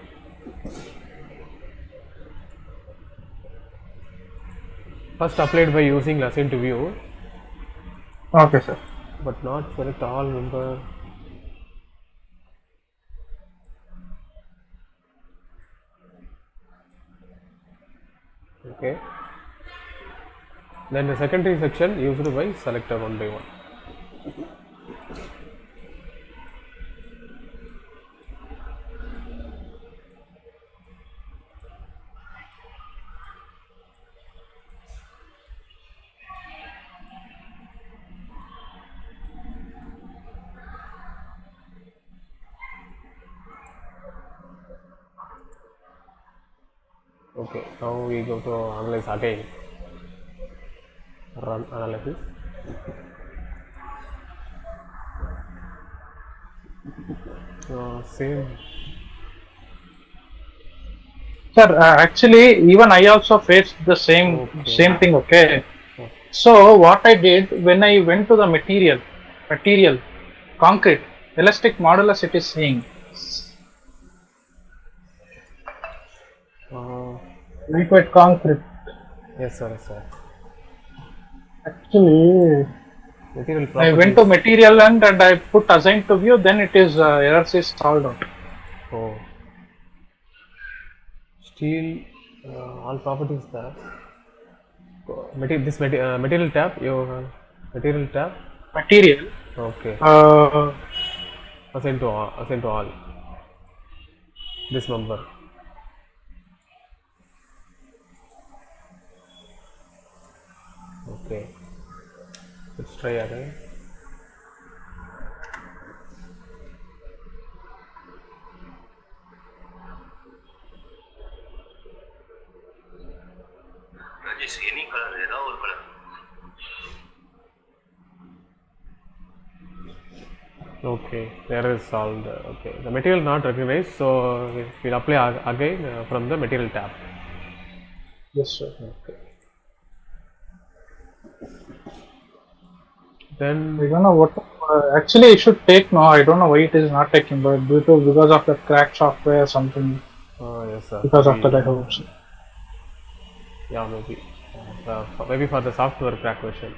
First applied by using assign to view. Okay, sir. but not select all member. Okay. Then the secondary section used by selector one by one. Okay, now we go to analyze again. Run analysis. Same. Sir, actually, even I also faced the same thing. Okay. So what I did when I went to the material, concrete, elastic modulus, it is saying liquid concrete. Yes, sir. Yes, sir. Actually, Material I properties. went to material and I put assign to view. Then it is errors is solved out. Oh. Steel, all properties there. Material tab, material tab. Material. Okay. Uh, Assign to all. Assign to all. This number. Okay. Let's try again. Just any color, ஏதாவது ஒரு color. Okay, error is solved. Okay, the material not recognized, so we'll apply again from the material tab. yes, sir. Okay. Then I don't know what. Actually, it should take. No, I don't know why it is not taking. But because of the crack software or something. yes, sir. Because of that, I hope so. Yeah, maybe. Maybe for the software crack version.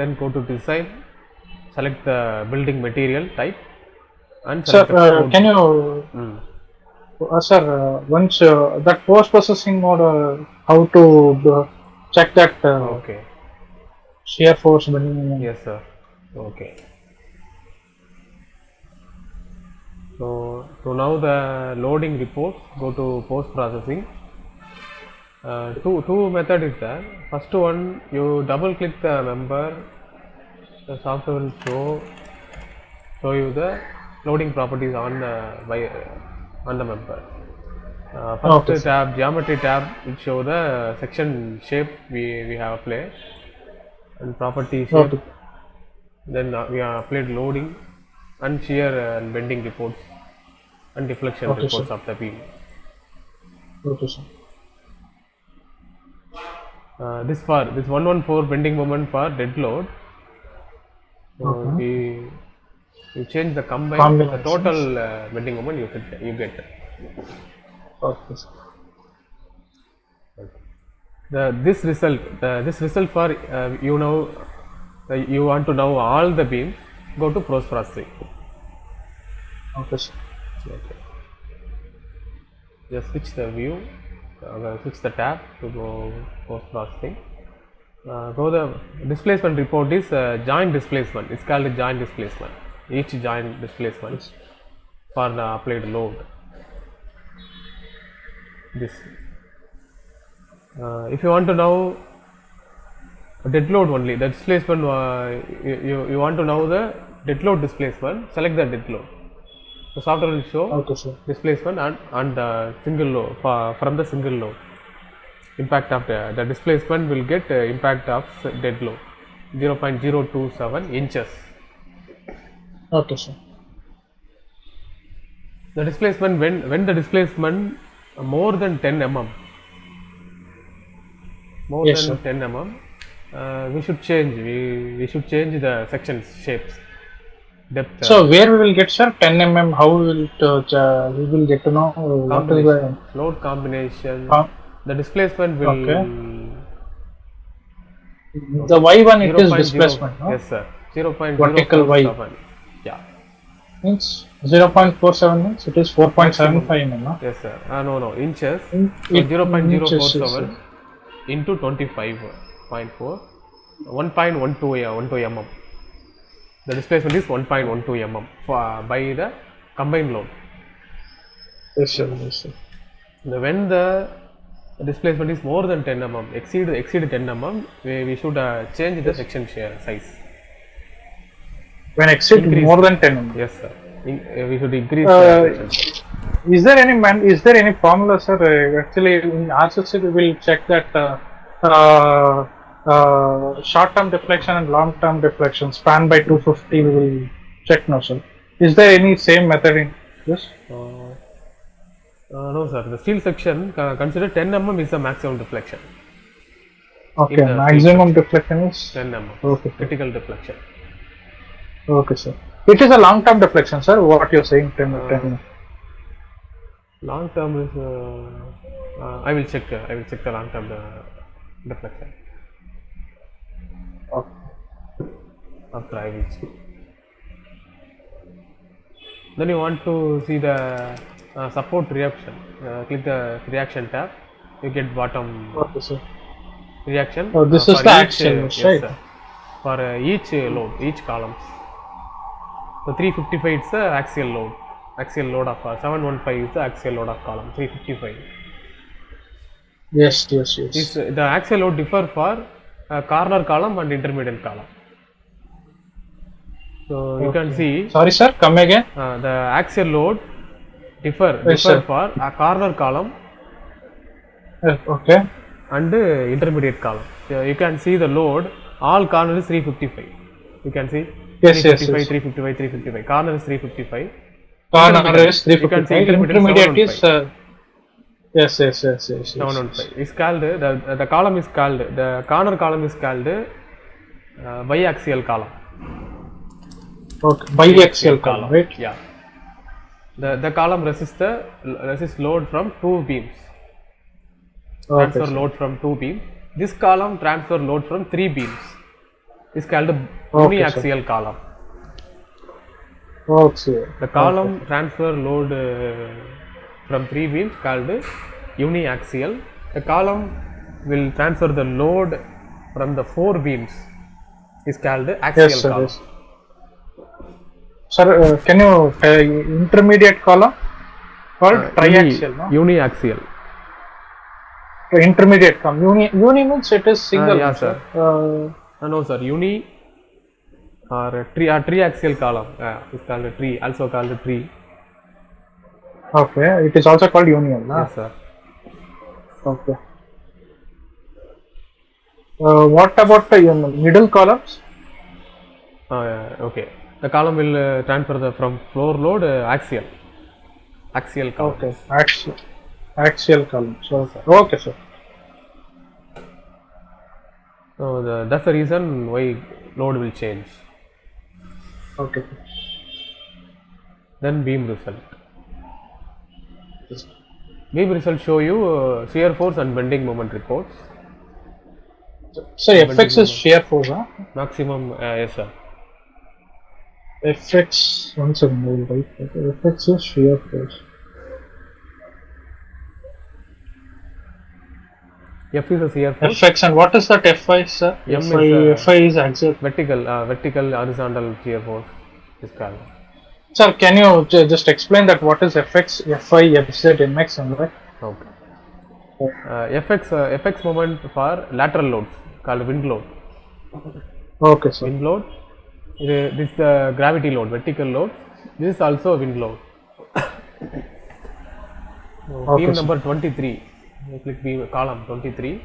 Then go to design, select the building material type, and Sir, select the code. can you, sir, once that post processing mode, how to check that Okay. shear force bending? Yes, sir. Okay. So now the loading reports, go to post processing. Two method is there. First one, you double click the member, the software will show you the loading properties on the member. First Okay, tab, geometry tab, will show the section shape we have applied and property shape. Okay. Then we have applied loading and shear and bending reports and deflection Okay, reports sir. of the beam. Okay, sir. This 114 bending moment for dead load. So you change the combine, the total bending moment you get. Okay, sir. This result for you want to know all the beams, go to post processing. Okay, sir. Okay. Just switch the view, switch the tab to go post processing. Go the displacement report is joint displacement. It's called joint displacement. Each joint displacement for the applied load. This. If you want to know dead load only, the displacement you want to know the dead load displacement, select the dead load. The software will show Okay, sir. displacement and single load from the single load. Impact of the displacement will get impact of dead load 0.027 inches. Okay, sir. The displacement when the displacement more than 10 mm, Yes, sir. 10 mm, we should change. We should change the section shapes, depth. So where we will get, sir, 10 mm? How will we will get to know what is the load combination? The displacement will The y one it is 0.0 displacement, no? Yes, sir. 0.047. Vertical y. Yeah. Means 0.47 means it is 4.75 mm, no? Yes, sir. No, inches. In- So it- 0.047 yes. into 25.4, 1.12 mm. The displacement is 1.12 mm by the combined load. Yes, sir. Yes, sir. When the displacement is more than 10 mm, exceed 10 mm, we should change the section size. When exceed Increase. more than 10 mm. Yes, sir. We should increase the section size. Is there any formula, sir? Actually, in RCC we will check that short-term deflection and long-term deflection span by 250 we will check now, sir. Is there any same method in this? No, sir. The steel section consider 10 mm is the maximum deflection. Okay, In the maximum deflection is 10 mm. Okay, sir. Critical deflection. Okay, sir. It is a long-term deflection, sir. What you're saying, 10 mm. Long term is I will check the long term deflection Okay. after I will check. Then you want to see the support reaction. Click the reaction tab. You get bottom Okay, sir. reaction. Oh, this for is the axial, yes, right? sir. For each load, each columns. So 355 is the axial load. Axial load of 715 is the axial load of column 355. Yes. The axial load differ for corner column and intermediate column. So you can see Sorry, sir. Come again. the axial load differ sir. for a corner column Okay. and intermediate column. So you can see the load. All corner is 355. You can see Yes. 355. Corner is 355. Corner is You can see 355. Intermediate is 715. yes. 715. It's called the column is called the corner column is called biaxial column. Okay. Biaxial column, right? Yeah. The column resists load from two beams. Transfer Okay, load from two beams. This column transfer load from three beams. It's called the Okay, uniaxial column. Okay. The column transfer load from three beams called uniaxial. The column will transfer the load from the four beams is called axial Yes, sir. column. Yes. Sir, can you intermediate column called triaxial, no? Uniaxial. Intermediate column. Uni means it is single. Yeah, sir. No, sir. Uni or triaxial column is called a tree. Also called a tree. Okay. It is also called union, no? Yes, sir. Okay. What about the middle columns? Okay. The column will transfer from floor load axial column. Okay. Axial column. So, okay, sir. So that's the reason why load will change. Okay. Then beam result. Beam result show you shear force and bending moment reports. So Fx is shear force, huh? Maximum, yes, sir. Fx, one second, I will write that. Fx is shear force. F is a shear force. Fx, and what is that Fy, sir? Fy is axial. vertical horizontal shear force is called. Sir, can you just explain that what is Fx, Fy, Fz, Mx, and right? Okay. Fx moment for lateral loads called wind load. Okay, sir. Wind load. This is the gravity load, vertical load. This is also a wind load. Okay, beam sir. number 23. You click beam column 23.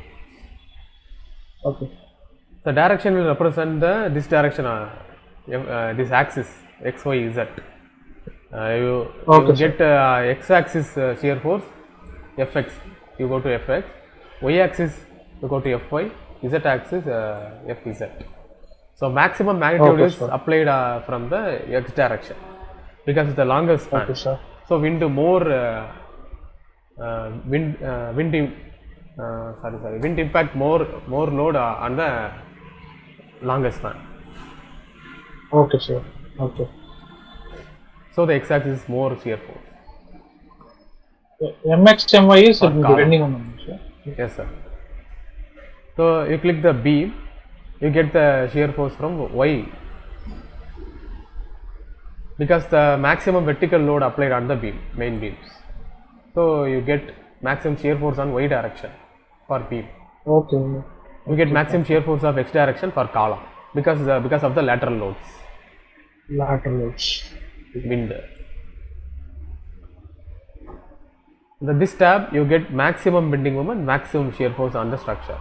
Okay. The direction will represent this direction, this axis x, y, z. You get x-axis shear force Fx. You go to Fx. Y-axis you go to Fy. Z-axis Fz. So maximum magnitude is applied from the x direction because it's the longest span. Okay, sir. So wind impact more load on the longest span. Okay, sir. Okay. So the x-axis is more shear force. MX, MY is For column. bending moment, sir. Yes, sir. So you click the beam, you get the shear force from Y, because the maximum vertical load applied on the beam, main beams. So you get maximum shear force on Y direction for beam. Okay. You get maximum shear force of X direction for column because of the lateral loads, Lateral loads. wind. This tab you get maximum bending moment, maximum shear force on the structure.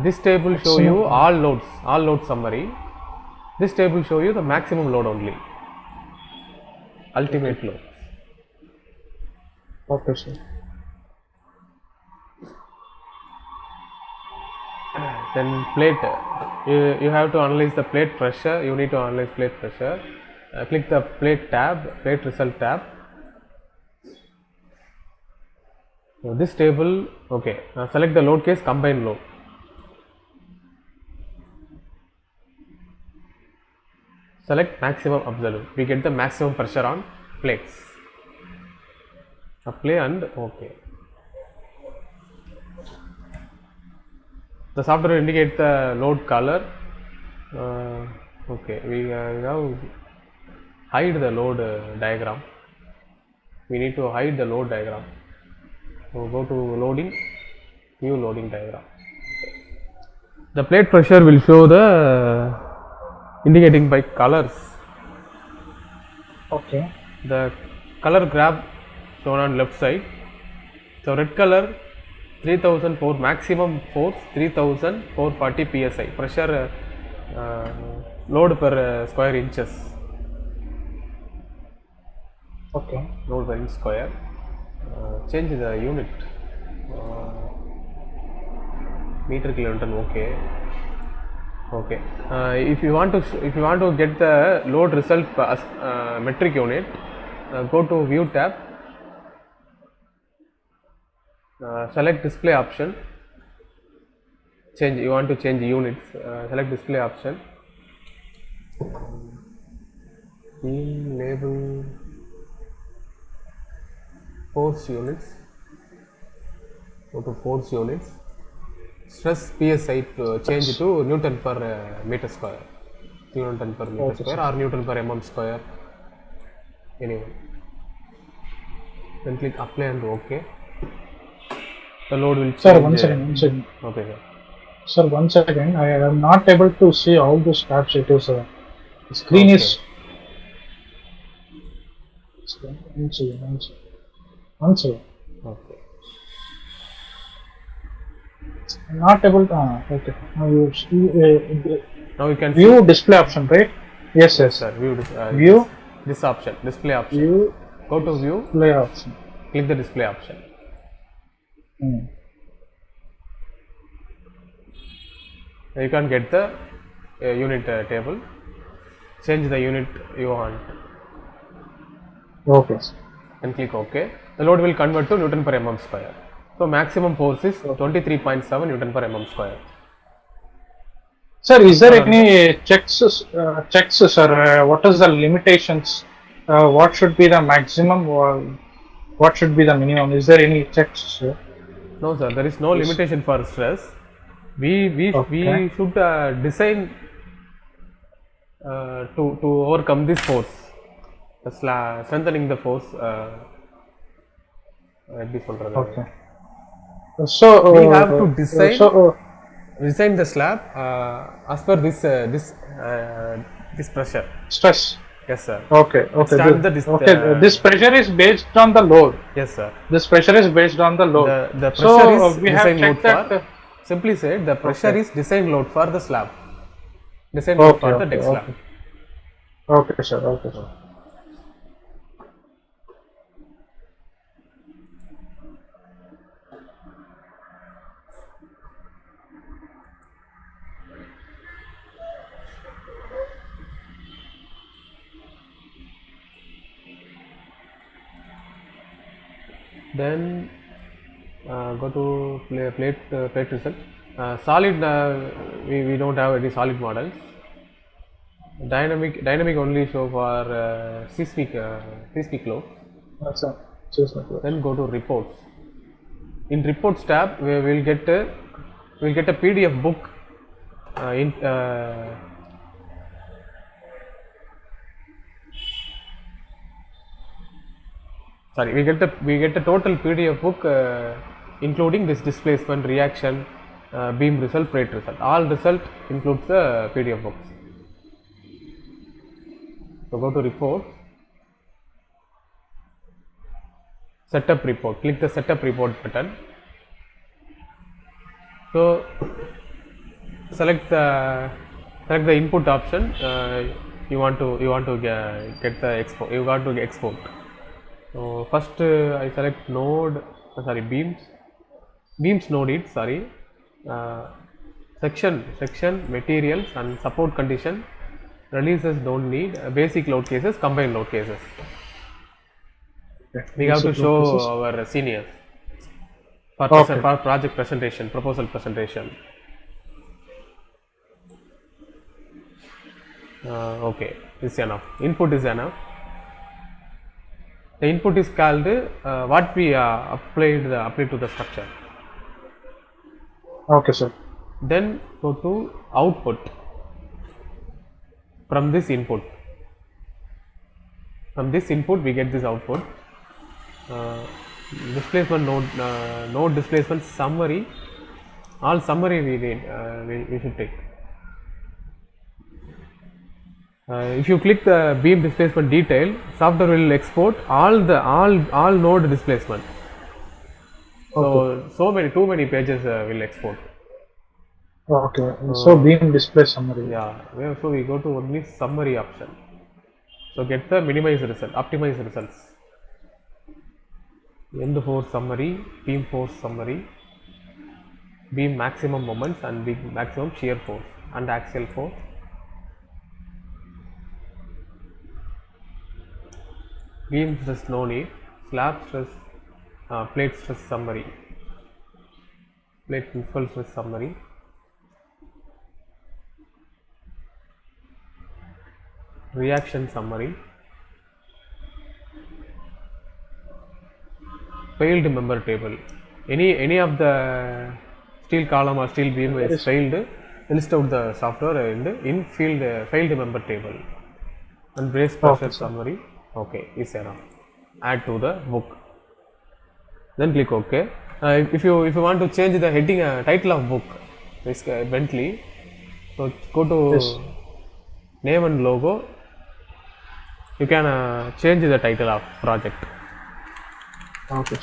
This table show you all load summary. This table show you the maximum load only, ultimate load. Okay, sir. Then plate, you have to analyze the plate pressure. You need to analyze plate pressure. Click the plate tab, plate result tab. So this table, okay. Select the load case, combined load. Select maximum absolute. We get the maximum pressure on plates. Apply and okay. The software indicates the load color. Okay, we now hide the load diagram. We need to hide the load diagram. So go to loading, view loading diagram. The plate pressure will show the indicating by colors. Okay. The color graph shown on left side. So red color 3004 maximum force 3440 psi pressure load per square inches. Okay. Load per inch square. Change the unit. Meter kilometer. Okay. Okay. If you want to get the load result as metric unit, go to view tab. Select display option. You want to change units. Select display option. Beam label force units. Go to force units. Stress PSI to change to Newton per meter square. Newton per meter square or Newton per mm square. Anyway. Then click apply and OK. The load will change. Sir, one second. Okay, sir. Sir, 1 second. I am not able to see how this tabs it is. The screen is. One second. Okay. I'm not able to. Okay. Now you see, Now you can view see. display option, right? Yes, yes. Sir, View. This option, display option. View. Go to view. Display option. Click the display option. You can get the unit table. Change the unit you want. Okay. And click OK. The load will convert to Newton per mm square. So maximum force is 23.7 Newton per mm square. Sir, is there any checks, sir? What is the limitations? What should be the maximum or what should be the minimum? Is there any checks, sir? No, sir. There is no limitation for stress. We should design to overcome this force, strengthening the force. Okay. So we have to design the slab as per this pressure. Stress. Yes, sir. Okay. This pressure is based on the load. Yes, sir. This pressure is based on the load. The pressure is we have design load checked for. that. Simply said, the pressure is design load for the slab. Design load for the deck slab. Okay, sir. Then go to plate result. Solid, we don't have any solid models. Dynamic only show for seismic load. That's a seismic load. Then go to reports. In reports tab, we will get a PDF book. We get the total PDF book including this displacement, reaction, beam result, plate result. All result includes the PDF books. So go to report, setup report. Click the setup report button. So select the input option. You want to get the export. You got to export. So first I select node. Beams node it. Section materials and support condition. Releases don't need. Basic load cases, combined load cases. Okay. We have to Basic show load cases. our seniors for, Okay. for project presentation, proposal presentation. Okay, this is enough. Input is enough. The input is called what we applied to the structure. Okay, sir. Then go to output from this input. From this input we get this output. Displacement node displacement summary. All summary we need. We should take. If you click the beam displacement detail, software will export all node displacement. So too many pages will export. Okay. So beam display summary. Yeah. So we go to only summary option. So get the minimize result, optimize results. End force summary, beam force summary, beam maximum moments and beam maximum shear force and axial force. Beam stress no need, slab stress, plate stress summary, plate principal stress summary, reaction summary, failed member table. Any of the steel column or steel beam is failed, list out the software in failed member table and brace pressure summary. Okay, is enough. Add to the book. Then click OK. If you want to change the heading title of book, this Bentley. So go to name and logo. You can change the title of project. Okay.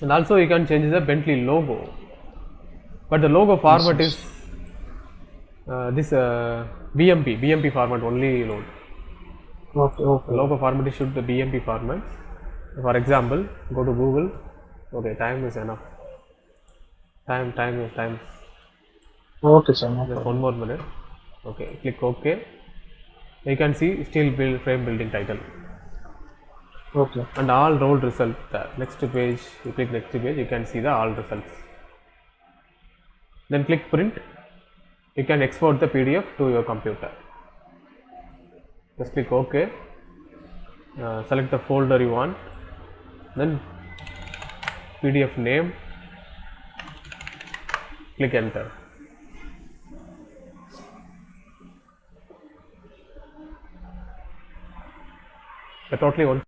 And also you can change the Bentley logo. But the logo format is this BMP format only load. Okay. Logo format should the BMP format. For example, go to Google. Okay, time is enough. Time. Okay, sir. No Just problem. one more minute. Okay, click OK. You can see steel frame building title. Okay. And all rolled result. Next page, you click next page, you can see the all results. Then click print. You can export the PDF to your computer. Just click OK. Select the folder you want. Then PDF name. Click enter. The totally one